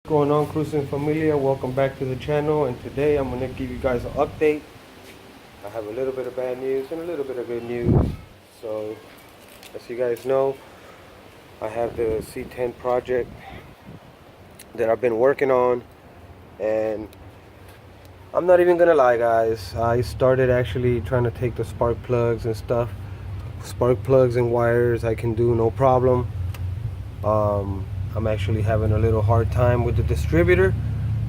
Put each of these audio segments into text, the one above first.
What's going on, CRUIZ'N familia? Welcome back to the channel, and today I'm going to give you guys an update. I have a little bit of bad news and a little bit of good news. So as you guys know, I have the C10 project that I've been working on, and I'm not even gonna lie, guys, I started actually trying to take the spark plugs and stuff. Spark plugs and wires I can do no problem. I'm actually having a little hard time with the distributor,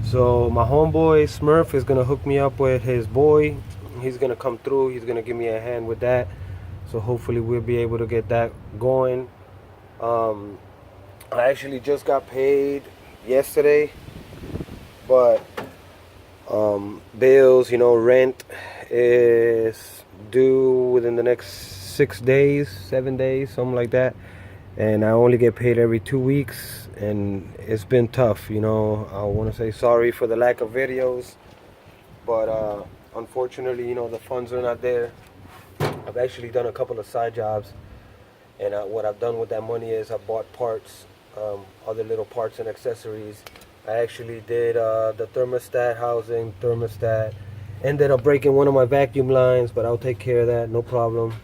so my homeboy Smurf is gonna hook me up with his boy. He's gonna come through, he's gonna give me a hand with that, so hopefully we'll be able to get that going. I actually just got paid yesterday, but bills, rent is due within the next 6 days, 7 days, something like that, and I only get paid every 2 weeks, and it's been tough. I want to say sorry for the lack of videos, but unfortunately, the funds are not there. I've actually done a couple of side jobs, and what I've done with that money is I bought parts, other little parts and accessories. I actually did the thermostat housing, ended up breaking one of my vacuum lines, but I'll take care of that, no problem.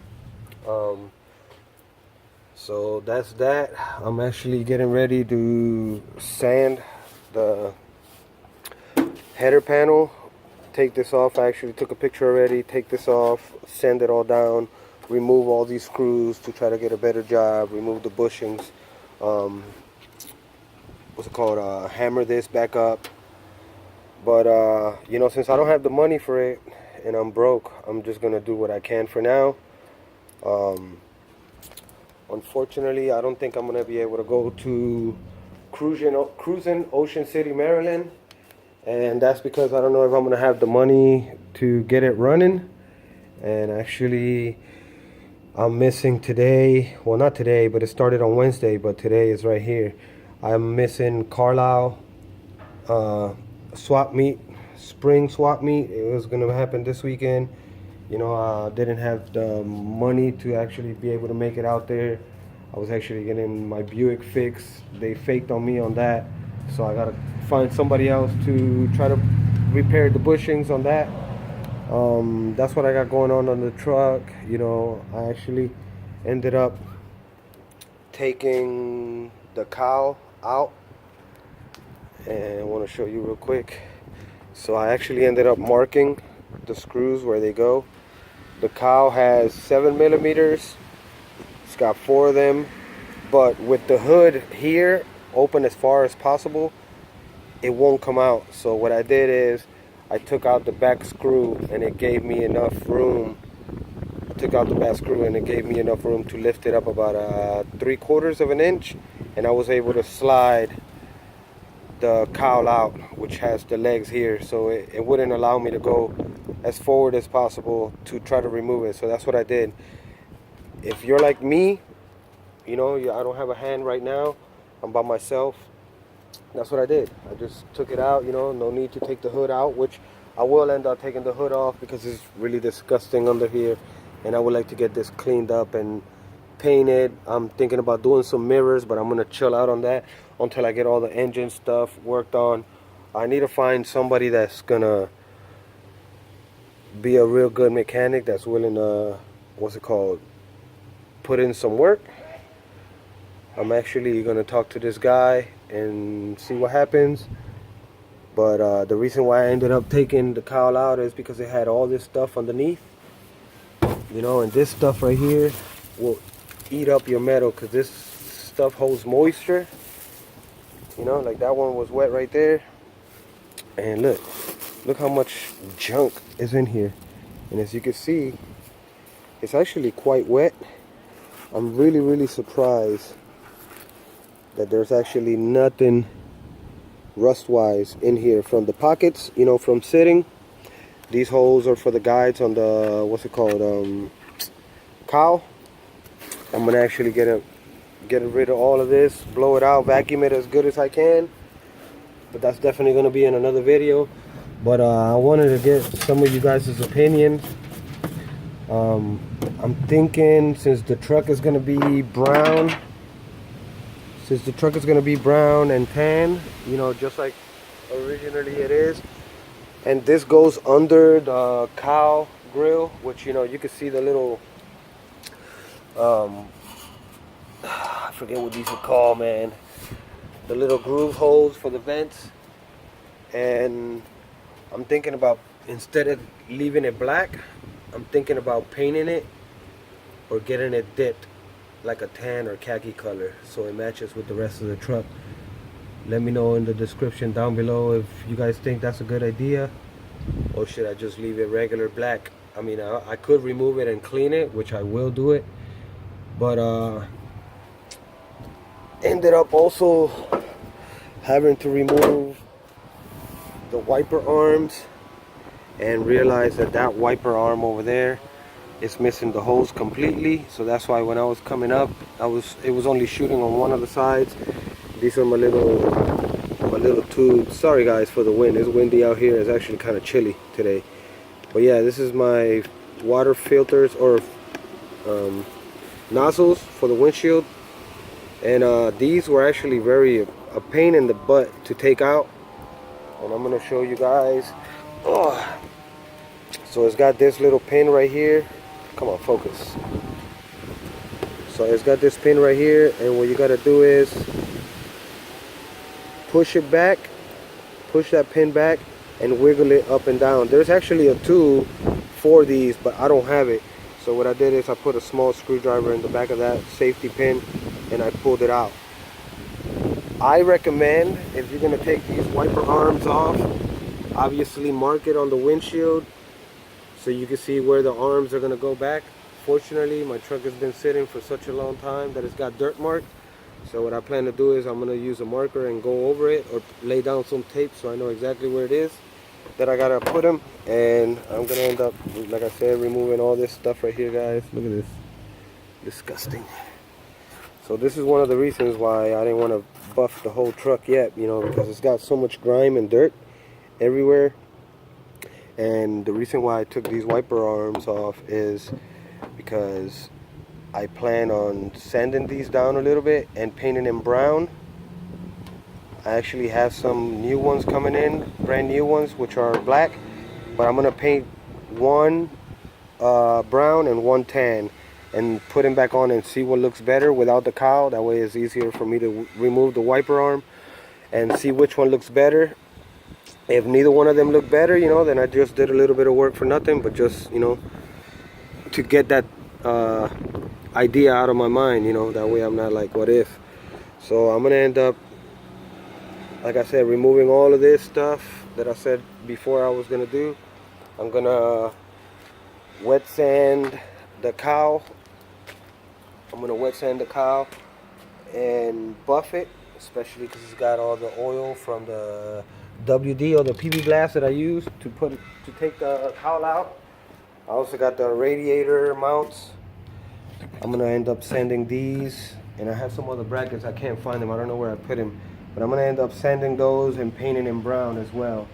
So that's that. I'm actually getting ready to sand the header panel, take this off. I actually took a picture already. Take this off, sand it all down, remove all these screws to try to get a better job, remove the bushings, hammer this back up. But since I don't have the money for it and I'm broke, I'm just gonna do what I can for now. Unfortunately, I don't think I'm gonna be able to go to CRUIZ'N Ocean City, Maryland, and that's because I don't know if I'm gonna have the money to get it running. And actually, I'm missing today. Well, not today, but it started on Wednesday, but today is right here. I'm missing Carlisle swap meet, spring swap meet. It was gonna happen this weekend. I didn't have the money to actually be able to make it out there. I was actually getting my Buick fixed. They faked on me on that, so I gotta find somebody else to try to repair the bushings on that. That's what I got going on the truck. I actually ended up taking the cowl out, and I want to show you real quick. So I actually ended up marking the screws where they go. The cowl has 7 millimeters. It's got 4 of them, but with the hood here open as far as possible, it won't come out. So what I did is I took out the back screw, and it gave me enough room. I took out the back screw, and it gave me enough room to lift it up about 3/4 of an inch, and I was able to slide the cowl out, which has the legs here, so it wouldn't allow me to go as forward as possible to try to remove it. So that's what I did. If you're like me, I don't have a hand right now, I'm by myself, that's what I did. I just took it out. No need to take the hood out, which I will end up taking the hood off because it's really disgusting under here, and I would like to get this cleaned up and painted. I'm thinking about doing some mirrors, but I'm gonna chill out on that until I get all the engine stuff worked on. I need to find somebody that's gonna be a real good mechanic that's willing to put in some work. I'm actually gonna talk to this guy and see what happens. But the reason why I ended up taking the cowl out is because it had all this stuff underneath, and this stuff right here will eat up your metal, because this stuff holds moisture. Like that one was wet right there, and look how much junk is in here. And as you can see, it's actually quite wet. I'm really surprised that there's actually nothing rust wise in here from the pockets, from sitting. These holes are for the guides on the cowl. I'm gonna actually get rid of all of this, blow it out, vacuum it as good as I can, but that's definitely gonna be in another video. But I wanted to get some of you guys' opinions. I'm thinking, since the truck is gonna be brown, Since the truck is going to be brown and tan, you know, just like originally it is. And this goes under the cow grill, which, you know, you can see the little I forget what these are called, man. The little groove holes for the vents. And I'm thinking about, instead of leaving it black, I'm thinking about painting it or getting it dipped like a tan or khaki color so it matches with the rest of the truck. Let me know in the description down below if you guys think that's a good idea, or should I just leave it regular black. I mean, I could remove it and clean it, which I will do it, but ended up also having to remove the wiper arms and realized that that wiper arm over there is missing the hose completely. So that's why when I was coming up, it was only shooting on one of the sides. These are my little tubes. Sorry guys for the wind. It's windy out here. It's actually kind of chilly today. But yeah, this is my water filters or nozzles for the windshield. And these were actually a pain in the butt to take out. And I'm gonna show you guys. Oh. So it's got this little pin right here. Come on, focus. So it's got this pin right here, and what you gotta do is push it back, push that pin back, and wiggle it up and down. There's actually a tool for these, but I don't have it. So what I did is I put a small screwdriver in the back of that safety pin, and I pulled it out. I recommend, if you're gonna take these wiper arms off, obviously mark it on the windshield so you can see where the arms are gonna go back. Fortunately, my truck has been sitting for such a long time that it's got dirt marked. So what I plan to do is I'm gonna use a marker and go over it, or lay down some tape so I know exactly where it is that I gotta put them. And I'm gonna end up, like I said, removing all this stuff right here, guys. Look at this, disgusting. So this is one of the reasons why I didn't want to buff the whole truck yet, you know, because it's got so much grime and dirt everywhere. And the reason why I took these wiper arms off is because I plan on sanding these down a little bit and painting them brown. I actually have some new ones coming in, brand new ones, which are black, but I'm gonna paint one brown and one tan and put them back on and see what looks better without the cowl. That way it's easier for me to remove the wiper arm and see which one looks better. If neither one of them look better, you know, then I just did a little bit of work for nothing, but just, you know, to get that idea out of my mind, you know, that way I'm not like, what if? So I'm gonna end up, like I said, removing all of this stuff that I said before I was gonna do. I'm gonna wet sand the cowl. I'm gonna wet sand the cowl and buff it, especially because it's got all the oil from the WD or the PB glass that I used to take the cowl out. I also got the radiator mounts. I'm gonna end up sanding these, and I have some other brackets. I can't find them. I don't know where I put them, but I'm gonna end up sanding those and painting them brown as well.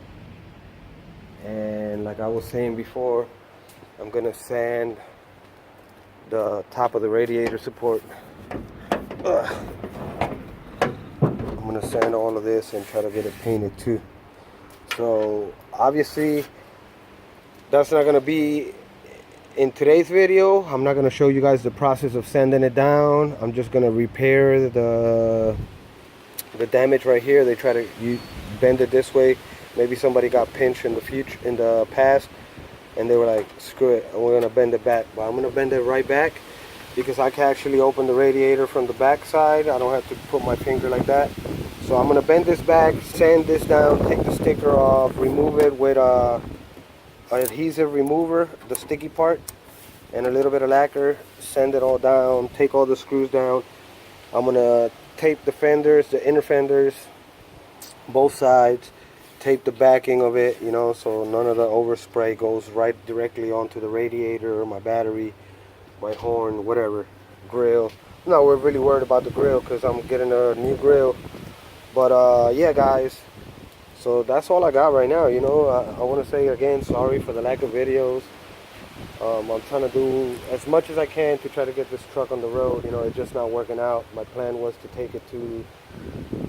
And like I was saying before, I'm gonna sand the top of the radiator support. I'm gonna sand all of this and try to get it painted too. So obviously that's not gonna be in today's video. I'm not gonna show you guys the process of sanding it down. I'm just gonna repair the damage right here. They try to bend it this way. Maybe somebody got pinched in the past, and they were like, screw it, we're gonna bend it back. But I'm gonna bend it right back because I can actually open the radiator from the back side. I don't have to put my finger like that. So I'm gonna bend this back, sand this down, take the sticker off, remove it with an adhesive remover, the sticky part, and a little bit of lacquer, sand it all down, take all the screws down. I'm gonna tape the fenders, the inner fenders, both sides, tape the backing of it, you know, so none of the overspray goes right directly onto the radiator, my battery, my horn, whatever, grill. I'm not really worried about the grill because I'm getting a new grill. But yeah guys, so that's all I got right now, you know. I want to say again, sorry for the lack of videos. I'm trying to do as much as I can to try to get this truck on the road. You know, it's just not working out. My plan was to take it to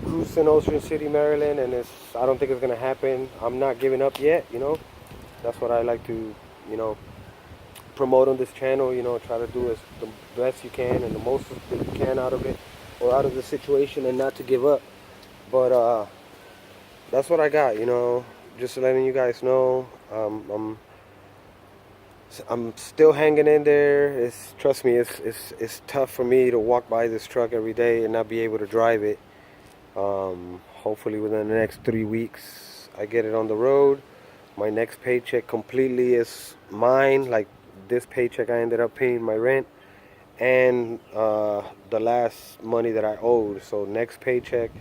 CRUIZ'N, Ocean City, Maryland, and I don't think it's gonna happen. I'm not giving up yet. You know, that's what I like to, you know, promote on this channel. You know, try to do as the best you can and the most that you can out of it, or out of the situation, and not to give up. But that's what I got. You know, just letting you guys know. I'm still hanging in there. Trust me, it's tough for me to walk by this truck every day and not be able to drive it. Hopefully within the next 3 weeks I get it on the road. My next paycheck completely is mine. Like this paycheck, I ended up paying my rent and the last money that I owed. So next paycheck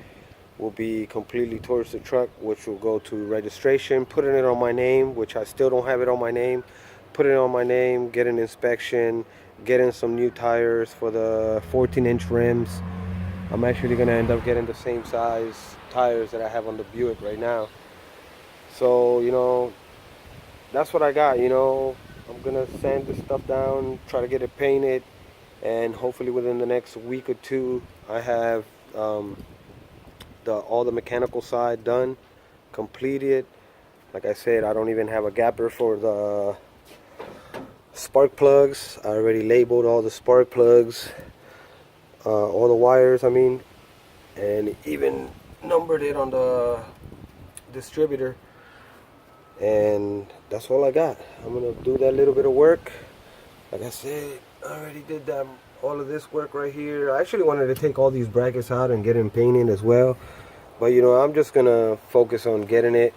will be completely towards the truck, which will go to registration, putting it on my name, which I still don't have it on my name. Put it on my name, get an inspection, getting some new tires for the 14-inch rims. I'm actually gonna end up getting the same size tires that I have on the Buick right now. So, you know, that's what I got. You know, I'm gonna sand this stuff down, try to get it painted, and hopefully within the next week or two I have all the mechanical side done, completed. Like I said, I don't even have a gapper for the spark plugs. I already labeled all the spark plugs, all the wires I mean, and even numbered it on the distributor. And that's all I got. I'm gonna do that little bit of work. Like I said, I already did that, all of this work right here. I actually wanted to take all these brackets out and get them painted as well, but you know, I'm just gonna focus on getting it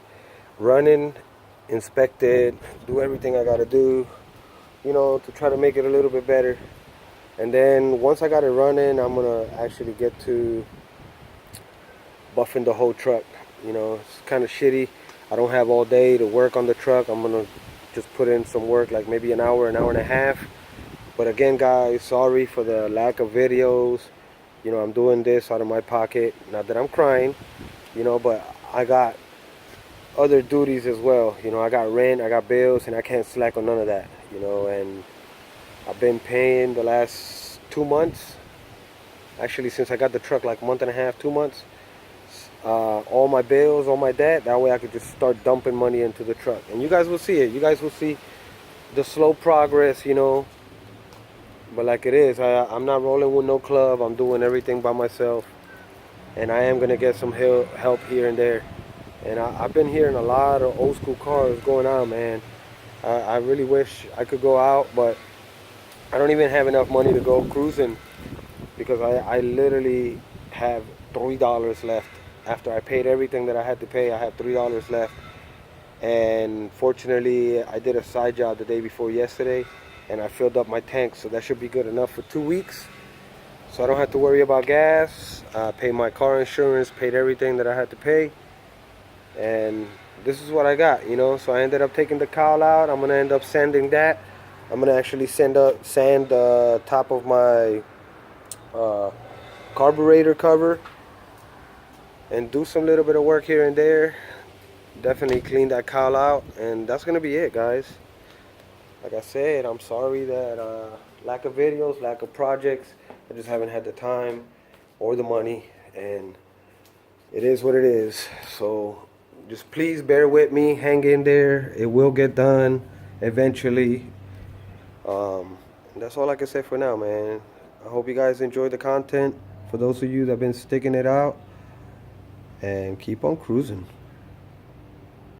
running, inspected, do everything I gotta do, you know, to try to make it a little bit better. And then once I got it running, I'm gonna actually get to buffing the whole truck. You know, it's kind of shitty. I don't have all day to work on the truck. I'm gonna just put in some work, like maybe an hour and a half. But again, guys, sorry for the lack of videos. You know, I'm doing this out of my pocket. Not that I'm crying, you know, but I got other duties as well. You know, I got rent, I got bills, and I can't slack on none of that. You know, and I've been paying the last 2 months, actually since I got the truck, like a month and a half, 2 months, all my bills, all my debt. That way I could just start dumping money into the truck, and you guys will see it. You guys will see the slow progress, you know. But like it is, I'm not rolling with no club. I'm doing everything by myself, and I am gonna get some help here and there. And I've been hearing a lot of old school cars going on, man. I really wish I could go out, but I don't even have enough money to go cruising, because I literally have $3 left. After I paid everything that I had to pay, I have $3 left. And fortunately, I did a side job the day before yesterday, and I filled up my tank, so that should be good enough for 2 weeks. So I don't have to worry about gas. I paid my car insurance, paid everything that I had to pay, and this is what I got, you know. So I ended up taking the cowl out. I'm gonna end up sanding that. I'm gonna actually sand the top of my carburetor cover and do some little bit of work here and there. Definitely clean that cowl out, and that's gonna be it, guys. Like I said, I'm sorry that lack of videos, lack of projects. I just haven't had the time or the money, and it is what it is. So just please bear with me, hang in there. It will get done eventually. And that's all I can say for now, man. I hope you guys enjoyed the content. For those of you that have been sticking it out, and keep on cruising.